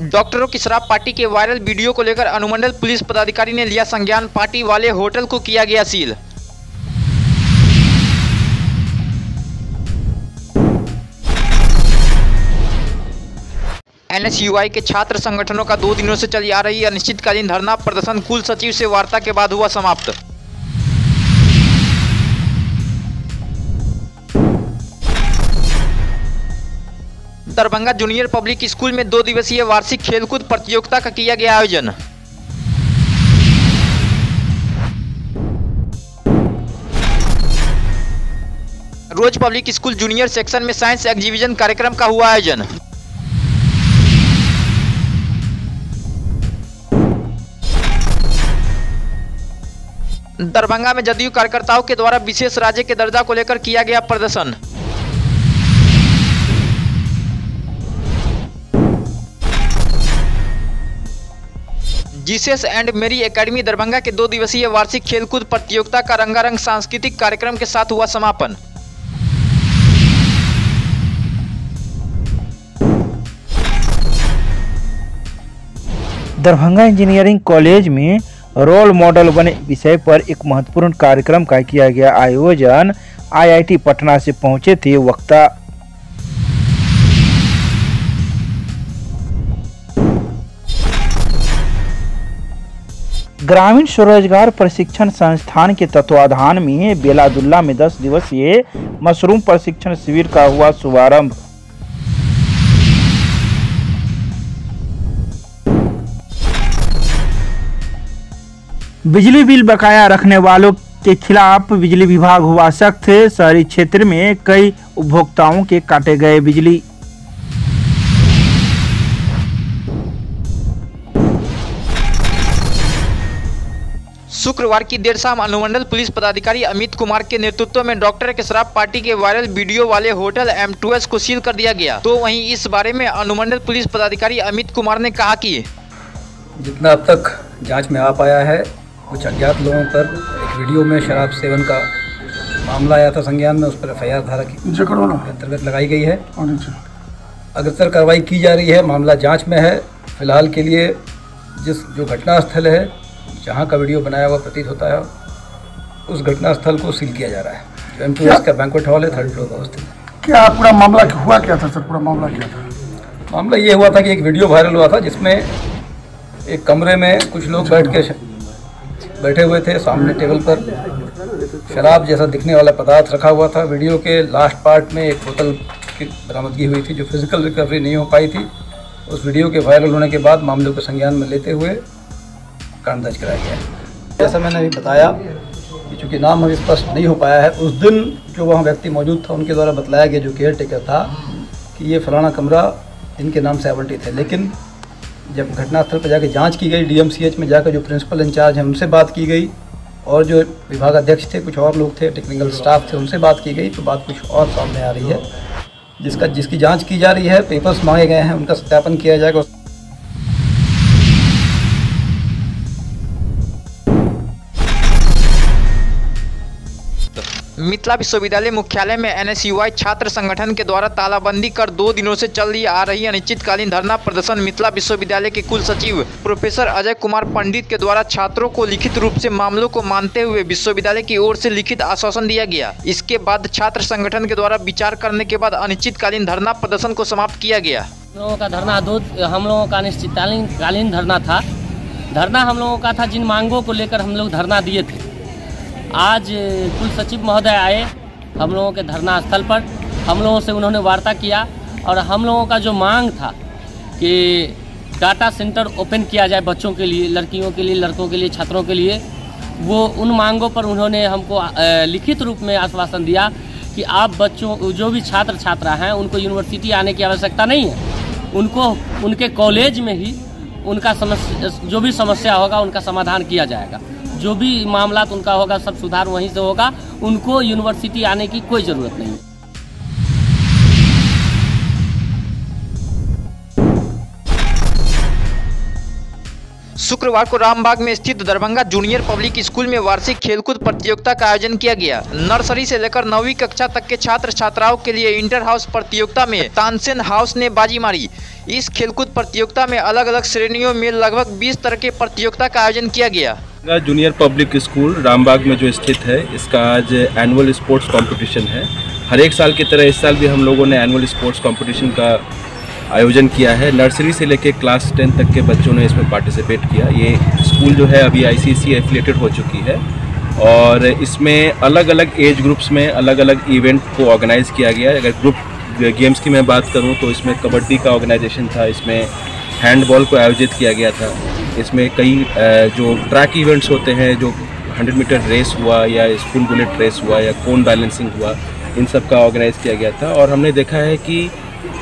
डॉक्टरों की शराब पार्टी के वायरल वीडियो को लेकर अनुमंडल पुलिस पदाधिकारी ने लिया संज्ञान। पार्टी वाले होटल को किया गया सील। एनएसयूआई के छात्र संगठनों का 2 दिनों से चली आ रही अनिश्चितकालीन धरना प्रदर्शन कुल सचिव से वार्ता के बाद हुआ समाप्त। दरभंगा जूनियर पब्लिक स्कूल में 2 दिवसीय वार्षिक खेलकूद प्रतियोगिता का किया गया आयोजन। रोज पब्लिक स्कूल जूनियर सेक्शन में साइंस एग्जीबिशन कार्यक्रम का हुआ आयोजन। दरभंगा में जदयू कार्यकर्ताओं के द्वारा विशेष राज्य के दर्जा को लेकर किया गया प्रदर्शन। जीसस एंड मेरी एकेडमी दरभंगा के 2 दिवसीय वार्षिक खेलकूद प्रतियोगिता का रंगारंग सांस्कृतिक कार्यक्रम के साथ हुआ समापन। दरभंगा इंजीनियरिंग कॉलेज में रोल मॉडल बने विषय पर एक महत्वपूर्ण कार्यक्रम का किया गया आयोजन। आईआईटी पटना से पहुंचे थे वक्ता। ग्रामीण स्वरोजगार प्रशिक्षण संस्थान के तत्वाधान में बेलादुल्ला में 10 दिवसीय मशरूम प्रशिक्षण शिविर का हुआ शुभारंभ। बिजली बिल बकाया रखने वालों के खिलाफ बिजली विभाग हुआ सख्त। शहरी क्षेत्र में कई उपभोक्ताओं के काटे गए बिजली। शुक्रवार की देर शाम अनुमंडल पुलिस पदाधिकारी अमित कुमार के नेतृत्व में डॉक्टर के शराब पार्टी के वायरल वीडियो वाले होटल M2S को सील कर दिया गया। तो वहीं इस बारे में अनुमंडल पुलिस पदाधिकारी अमित कुमार ने कहा कि जितना अब तक जांच में आ पाया है, कुछ अज्ञात लोगों पर एक वीडियो में शराब सेवन का मामला आया था संज्ञान में, उस पर FIR धारा की अंतर्गत लगाई गई है। अग्रतर कार्रवाई की जा रही है। मामला जांच में है। फिलहाल के लिए जो घटना स्थल है, जहां का वीडियो बनाया हुआ प्रतीत होता है, उस घटना स्थल को सील किया जा रहा है। जो M2S का बैंक्वेट हॉल है, 3rd फ्लोर पर अवस्थित है। क्या पूरा मामला हुआ क्या था सर? पूरा मामला क्या था? मामला ये हुआ था कि एक वीडियो वायरल हुआ था जिसमें एक कमरे में कुछ लोग बैठे हुए थे। सामने टेबल पर शराब जैसा दिखने वाला पदार्थ रखा हुआ था। वीडियो के लास्ट पार्ट में एक बोतल की बरामदगी हुई थी जो फिजिकल रिकवरी नहीं हो पाई थी। उस वीडियो के वायरल होने के बाद मामले को संज्ञान में लेते हुए कांड दर्ज कराया गया है। जैसा मैंने अभी बताया कि चूँकि नाम अभी स्पष्ट नहीं हो पाया है, उस दिन जो वहाँ व्यक्ति मौजूद था उनके द्वारा बतलाया गया, जो केयर टेकर था, कि ये फलाना कमरा इनके नाम से आवंटित है। लेकिन जब घटनास्थल पर जाकर जांच की गई, DMCH में जाकर जो प्रिंसिपल इंचार्ज हैं उनसे बात की गई, और जो विभाग अध्यक्ष थे, कुछ और लोग थे, टेक्निकल स्टाफ थे, उनसे बात की गई, तो बात कुछ और सामने आ रही है, जिसकी जांच की जा रही है। पेपर्स मांगे गए हैं, उनका सत्यापन किया जाएगा। मिथिला विश्वविद्यालय मुख्यालय में एनएसयूआई छात्र संगठन के द्वारा तालाबंदी कर 2 दिनों से चल आ रही अनिश्चितकालीन धरना प्रदर्शन मिथिला विश्वविद्यालय के कुल सचिव प्रोफेसर अजय कुमार पंडित के द्वारा छात्रों को लिखित रूप से मामलों को मानते हुए विश्वविद्यालय की ओर से लिखित आश्वासन दिया गया। इसके बाद छात्र संगठन के द्वारा विचार करने के बाद अनिश्चितकालीन धरना प्रदर्शन को समाप्त किया गया। हम लोगों का धरना हम लोगों का अनिश्चितकालीन धरना था। धरना हम लोगों का था जिन मांगों को लेकर हम लोग धरना दिए थे। आज कुल सचिव महोदय आए हम लोगों के धरना स्थल पर। हम लोगों से उन्होंने वार्ता किया और हम लोगों का जो मांग था कि डाटा सेंटर ओपन किया जाए बच्चों के लिए, लड़कियों के लिए, लड़कों के लिए, छात्रों के लिए, वो उन मांगों पर उन्होंने हमको लिखित रूप में आश्वासन दिया कि आप बच्चों जो भी छात्र छात्रा हैं उनको यूनिवर्सिटी आने की आवश्यकता नहीं है। उनको उनके कॉलेज में ही उनका जो भी समस्या होगा उनका समाधान किया जाएगा। जो भी मामला उनका होगा सब सुधार वहीं से होगा। उनको यूनिवर्सिटी आने की कोई ज़रूरत नहीं। शुक्रवार को रामबाग में स्थित दरभंगा जूनियर पब्लिक स्कूल में वार्षिक खेलकूद प्रतियोगिता का आयोजन किया गया। नर्सरी से लेकर 9वीं कक्षा तक के छात्र छात्राओं के लिए इंटर हाउस प्रतियोगिता में तानसेन हाउस ने बाजी मारी। इस खेलकूद प्रतियोगिता में अलग अलग श्रेणियों में लगभग 20 तरह के प्रतियोगिता का आयोजन किया गया। जूनियर पब्लिक स्कूल रामबाग में जो स्थित है, इसका आज एनुअल स्पोर्ट्स कंपटीशन है। हर एक साल की तरह इस साल भी हम लोगों ने एनुअल स्पोर्ट्स कंपटीशन का आयोजन किया है। नर्सरी से लेकर क्लास 10 तक के बच्चों ने इसमें पार्टिसिपेट किया। ये स्कूल जो है अभी ICC एफिलिएटेड हो चुकी है और इसमें अलग अलग एज ग्रुप्स में अलग अलग इवेंट को ऑर्गेनाइज़ किया गया है। अगर ग्रुप गेम्स की मैं बात करूं तो इसमें कबड्डी का ऑर्गेनाइजेशन था, इसमें हैंडबॉल को आयोजित किया गया था, इसमें कई जो ट्रैक इवेंट्स होते हैं, जो 100 मीटर रेस हुआ या स्पून बुलेट रेस हुआ या कोन बैलेंसिंग हुआ, इन सब का ऑर्गेनाइज़ किया गया था। और हमने देखा है कि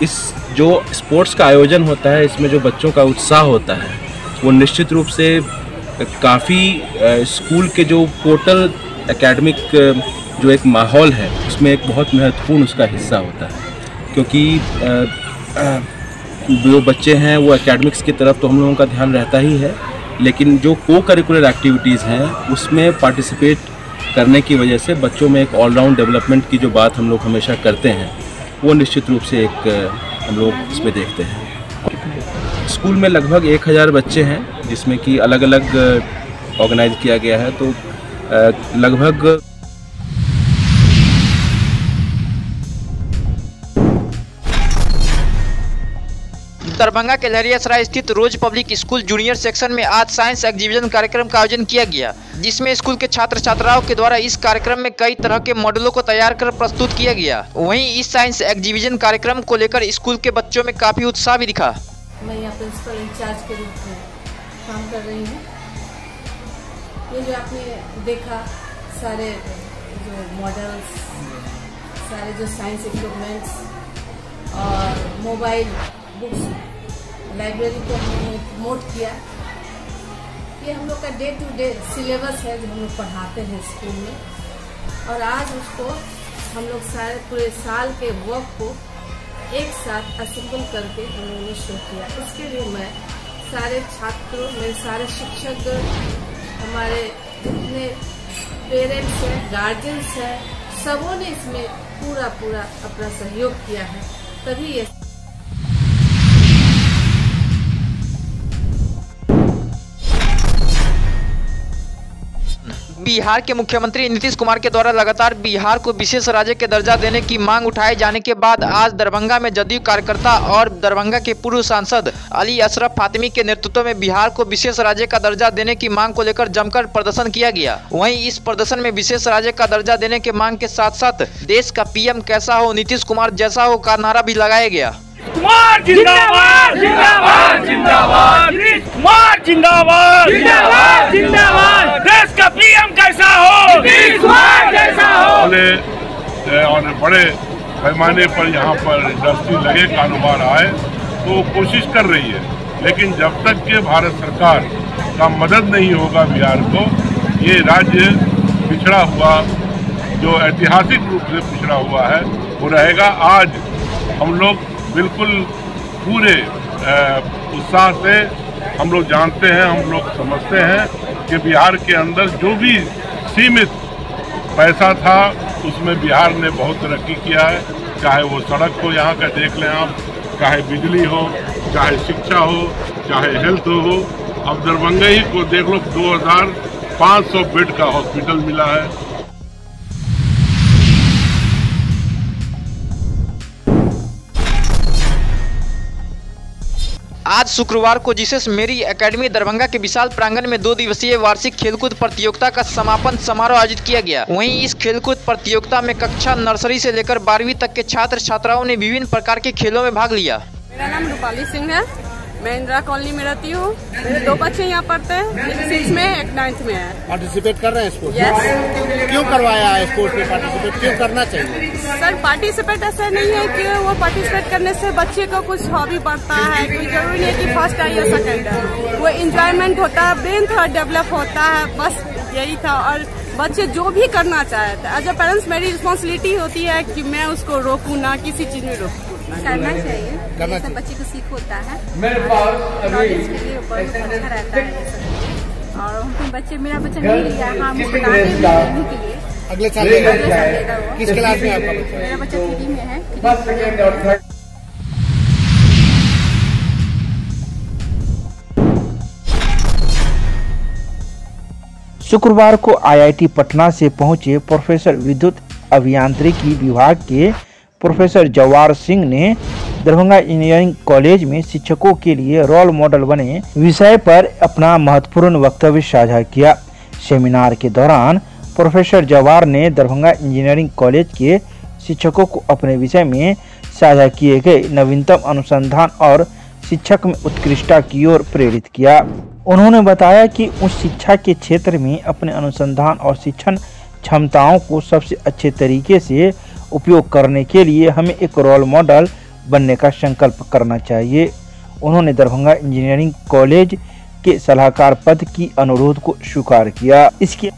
इस जो स्पोर्ट्स का आयोजन होता है, इसमें जो बच्चों का उत्साह होता है वो निश्चित रूप से काफ़ी स्कूल के जो टोटल एकेडमिक जो एक माहौल है उसमें एक बहुत महत्वपूर्ण उसका हिस्सा होता है। क्योंकि जो बच्चे हैं वो एकेडमिक्स की तरफ तो हम लोगों का ध्यान रहता ही है, लेकिन जो को करिकुलर एक्टिविटीज़ हैं उसमें पार्टिसिपेट करने की वजह से बच्चों में एक ऑलराउंड डेवलपमेंट की जो बात हम लोग हमेशा करते हैं वो निश्चित रूप से एक हम लोग इसमें देखते हैं। स्कूल में लगभग 1000 बच्चे हैं जिसमें कि अलग अलग ऑर्गेनाइज किया गया है। तो लगभग दरभंगा के लहरियासराय स्थित रोज पब्लिक स्कूल जूनियर सेक्शन में आज साइंस एग्जीबिशन कार्यक्रम का आयोजन किया गया, जिसमें स्कूल के छात्र छात्राओं के द्वारा इस कार्यक्रम में कई तरह के मॉडलों को तैयार कर प्रस्तुत किया गया। वहीं इस साइंस एग्जीबिशन कार्यक्रम को लेकर स्कूल के बच्चों में काफी उत्साह भी दिखा। मैं यहाँ प्रिंसिपल इंचार्ज के रूप में काम कर रही हूँ। ये जो आपने देखा सारे जो मॉडल्स, सारे जो साइंस इक्विपमेंट्स और मोबाइल बुक्स, लाइब्रेरी को हमने प्रमोट किया। ये हम लोग का डे टू डे सिलेबस है जो हम लोग पढ़ाते हैं स्कूल में, और आज उसको हम लोग सारे पूरे साल के वर्क को एक साथ असेंबल करके हम लोगों ने शो किया। इसके लिए मैं सारे छात्रों, मेरे सारे शिक्षक, हमारे जितने पेरेंट्स हैं, गार्जियंस हैं, सबों ने इसमें पूरा अपना सहयोग किया है, तभी ये बिहार के मुख्यमंत्री नीतीश कुमार के द्वारा लगातार बिहार को विशेष राज्य के दर्जा देने की मांग उठाए जाने के बाद आज दरभंगा में जदयू कार्यकर्ता और दरभंगा के पूर्व सांसद अली अशरफ फातिमी के नेतृत्व में बिहार को विशेष राज्य का दर्जा देने की मांग को लेकर जमकर प्रदर्शन किया गया। वहीं इस प्रदर्शन में विशेष राज्य का दर्जा देने के मांग के साथ साथ देश का PM कैसा हो, नीतीश कुमार जैसा हो का नारा भी लगाया गया। कुमार जिंदाबाद, जिंदाबाद, जिंदाबाद, कुमार जिंदाबाद, जिंदाबाद, जिंदाबाद, देश का PM कैसा हो, कुमार जैसा हो। और बड़े पैमाने पर यहाँ पर इंडस्ट्री लगे, कारोबार आए, तो कोशिश कर रही है। लेकिन जब तक के भारत सरकार का मदद नहीं होगा बिहार को, ये राज्य पिछड़ा हुआ, जो ऐतिहासिक रूप से पिछड़ा हुआ है, वो रहेगा। आज हम लोग बिल्कुल पूरे उत्साह से हम लोग जानते हैं, हम लोग समझते हैं कि बिहार के अंदर जो भी सीमित पैसा था उसमें बिहार ने बहुत तरक्की किया है। चाहे वो सड़क को यहाँ का देख लें आप, चाहे बिजली हो, चाहे शिक्षा हो, चाहे हेल्थ हो। अब दरभंगा ही को देख लो, 2500 बेड का हॉस्पिटल मिला है। आज शुक्रवार को जीसस मेरी एकेडमी दरभंगा के विशाल प्रांगण में 2 दिवसीय वार्षिक खेलकूद प्रतियोगिता का समापन समारोह आयोजित किया गया। वहीं इस खेलकूद प्रतियोगिता में कक्षा नर्सरी से लेकर 12वीं तक के छात्र छात्राओं ने विभिन्न प्रकार के खेलों में भाग लिया। मेरा नाम रूपाली सिंह है, मैं इंदिरा कॉलोनी में रहती हूँ। मेरे 2 बच्चे यहाँ पढ़ते हैं, एक 6 में एक 9th में है। पार्टिसिपेट कर रहे हैं स्पोर्ट्स? यस। क्यों करवाया है स्पोर्ट्स में पार्टिसिपेट, क्यों करना चाहिए? सर, पार्टिसिपेट ऐसा नहीं है कि वो पार्टिसिपेट करने से बच्चे को कुछ हॉबी बढ़ता है, कोई जरूरी नहीं है कि फर्स्ट है या सेकंड है। वो इंजॉयमेंट होता है, ब्रेन थोड़ा डेवलप होता है, बस यही था। और बच्चे जो भी करना चाहते हैं, एज अ पेरेंट्स मेरी रिस्पॉन्सिबिलिटी होती है कि मैं उसको रोकूं ना, किसी चीज में रोकूं। करना चाहिए, करना इससे बच्चे को सीख होता है, नॉलेज के लिए बहुत अच्छा रहता है ये सब। और हम बच्चे, मेरा बच्चा नहीं लिया, हम उसको डालते हैं लेने के लिए। अगले साल लेगा वो। किस क्लास में आपका बच्चा? मेरा बच्चा 3 में है। शुक्रवार को आईआईटी पटना से पहुंचे प्रोफेसर विद्युत अभियांत्रिकी विभाग के प्रोफेसर जवाहर सिंह ने दरभंगा इंजीनियरिंग कॉलेज में शिक्षकों के लिए रोल मॉडल बने विषय पर अपना महत्वपूर्ण वक्तव्य साझा किया। सेमिनार के दौरान प्रोफेसर जवाहर ने दरभंगा इंजीनियरिंग कॉलेज के शिक्षकों को अपने विषय में साझा किए गए नवीनतम अनुसंधान और शिक्षक में उत्कृष्टता की ओर प्रेरित किया। उन्होंने बताया कि उस शिक्षा के क्षेत्र में अपने अनुसंधान और शिक्षण क्षमताओं को सबसे अच्छे तरीके से उपयोग करने के लिए हमें एक रोल मॉडल बनने का संकल्प करना चाहिए। उन्होंने दरभंगा इंजीनियरिंग कॉलेज के सलाहकार पद की अनुरोध को स्वीकार किया। इसके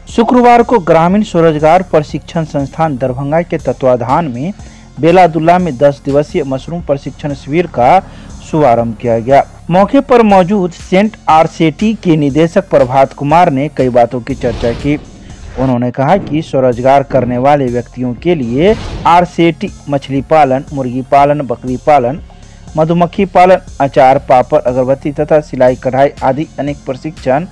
शुक्रवार को ग्रामीण स्वरोजगार प्रशिक्षण संस्थान दरभंगा के तत्वाधान में बेलादुल्ला में 10 दिवसीय मशरूम प्रशिक्षण शिविर का शुभारंभ किया गया। मौके पर मौजूद सेंट आरसेटी के निदेशक प्रभात कुमार ने कई बातों की चर्चा की। उन्होंने कहा कि स्वरोजगार करने वाले व्यक्तियों के लिए आरसेटी मछली पालन, मुर्गी पालन, बकरी पालन, मधुमक्खी पालन, अचार, पापड़, अगरबत्ती तथा सिलाई कढ़ाई आदि अनेक प्रशिक्षण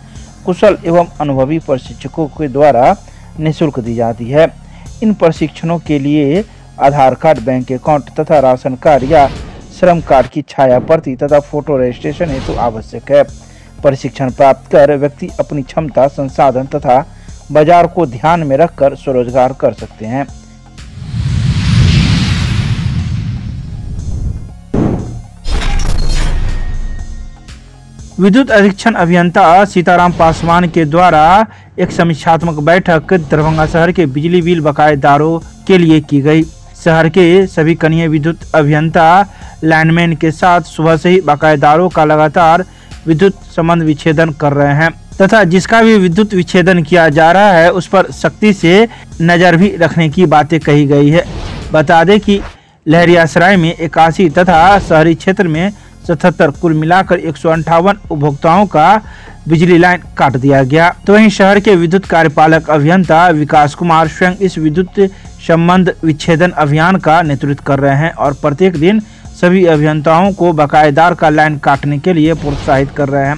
कुशल एवं अनुभवी प्रशिक्षकों के द्वारा निःशुल्क दी जाती है। इन प्रशिक्षणों के लिए आधार कार्ड, बैंक अकाउंट तथा राशन कार्ड या श्रम कार्ड की छाया प्रति तथा फोटो रजिस्ट्रेशन हेतु आवश्यक है। प्रशिक्षण प्राप्त कर व्यक्ति अपनी क्षमता, संसाधन तथा बाजार को ध्यान में रखकर स्वरोजगार कर सकते हैं। विद्युत अधीक्षण अभियंता सीताराम पासवान के द्वारा एक समीक्षात्मक बैठक दरभंगा शहर के बिजली बिल बकायेदारों के लिए की गई। शहर के सभी कनीय विद्युत अभियंता लाइनमैन के साथ सुबह से ही बकायेदारों का लगातार विद्युत संबंध विच्छेदन कर रहे हैं तथा जिसका भी विद्युत विच्छेदन किया जा रहा है उस पर सख्ती से नजर भी रखने की बातें कही गई है। बता दें कि लहरियासराय में 81 तथा शहरी क्षेत्र में 77 कुल मिलाकर 158 उपभोक्ताओं का बिजली लाइन काट दिया गया। तो वहीं शहर के विद्युत कार्यपालक अभियंता विकास कुमार स्वयं इस विद्युत संबंध विच्छेदन अभियान का नेतृत्व कर रहे हैं और प्रत्येक दिन सभी अभियंताओं को बकायेदार का लाइन काटने के लिए प्रोत्साहित कर रहे हैं।